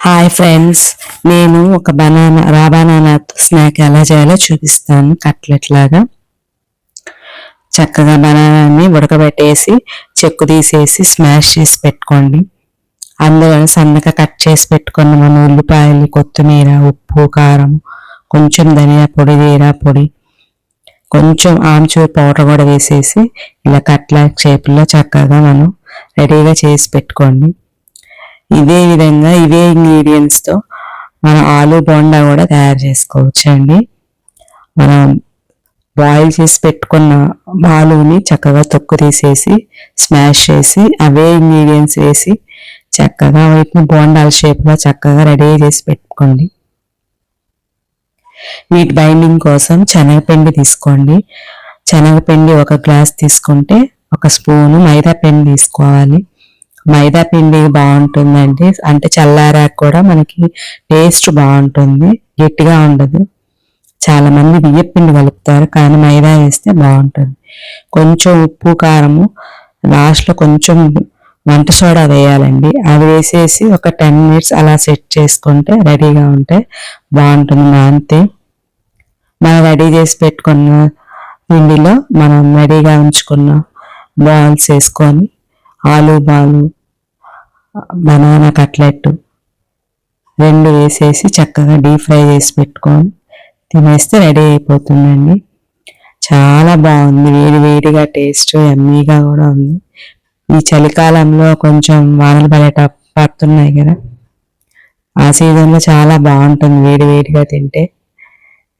Hi friends, నేను ఒక రా బనానాతో స్నాక్ ఎలా చేయాలో చూపిస్తాను. కట్లెట్ లాగా చక్కగా బనానాని ఉడకబెట్టేసి చెక్కు తీసేసి స్మాష్ చేసి పెట్టుకోండి. అందులో సన్నగా కట్ చేసి పెట్టుకున్న మన ఉల్లిపాయలు, కొత్తిమీర, ఉప్పు, కారం, కొంచెం ధనియా పొడి, జీరా పొడి, కొంచెం ఆమ్చూర్ పౌడర్ కూడా వేసేసి ఇలా కట్లెట్ షేపులో చక్కగా మనం రెడీగా చేసి పెట్టుకోండి. ఇదే విధంగా ఇవే ఇంగ్రీడియంట్స్తో మనం ఆలు బోండా కూడా తయారు చేసుకోవచ్చు అండి. మనం బాయిల్ చేసి పెట్టుకున్న ఆలుని చక్కగా తొక్కు తీసేసి స్మాష్ చేసి అవే ఇంగ్రీడియంట్స్ వేసి చక్కగా వీటిని బోండాల షేప్లో చక్కగా రెడీ చేసి పెట్టుకోండి. వీటి బైండింగ్ కోసం శనగపిండి తీసుకోండి. శనగపిండి 1 గ్లాస్ తీసుకుంటే 1 స్పూను మైదా పిండి తీసుకోవాలి. మైదా పిండి బాగుంటుందండి, అంటే చల్లారాక కూడా మనకి టేస్ట్ బాగుంటుంది, గట్టిగా ఉండదు. చాలా మంది బియ్యం పిండి కలుపుతారు, కానీ మైదా వేస్తే బాగుంటుంది. కొంచెం ఉప్పు, కారము, లాస్ట్లో కొంచెం వంట సోడా వేయాలండి. అవి వేసేసి ఒక 10 మినిట్స్ అలా సెట్ చేసుకుంటే రెడీగా ఉంటే బాగుంటుంది. అంతే, మనం రెడీ చేసి పెట్టుకున్న పిండిలో మనం రెడీగా ఉంచుకున్న బాల్స్ వేసుకొని ఆలు బాలు, బనానా కట్లెట్ 2 వేసేసి చక్కగా డీప్ ఫ్రై చేసి పెట్టుకొని తినేస్తే రెడీ అయిపోతుందండి. చాలా బాగుంది, వేడి వేడిగా, టేస్ట్ యమ్మీగా కూడా ఉంది. ఈ చలికాలంలో కొంచెం వానలు పడుతున్నాయి కదా, ఆ సీజన్లో చాలా బాగుంటుంది వేడి వేడిగా తింటే.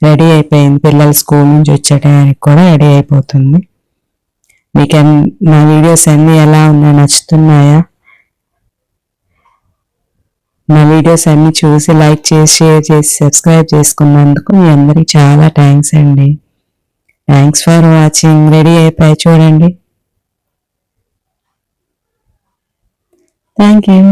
రెడీ అయిపోయింది, పిల్లలు స్కూల్ నుంచి వచ్చే టైంకి కూడా రెడీ అయిపోతుంది. మీకు నా వీడియోస్ అన్నీ ఎలా ఉన్నాయి, నచ్చుతున్నాయా? నా వీడియోస్ అన్ని చూసి లైక్ చేసి, షేర్ చేసి, సబ్స్క్రైబ్ చేసుకున్నందుకు మీ అందరికీ చాలా థ్యాంక్స్ అండి. Thanks for watching. రెడీ అయిపోయి చూడండి. Thank you.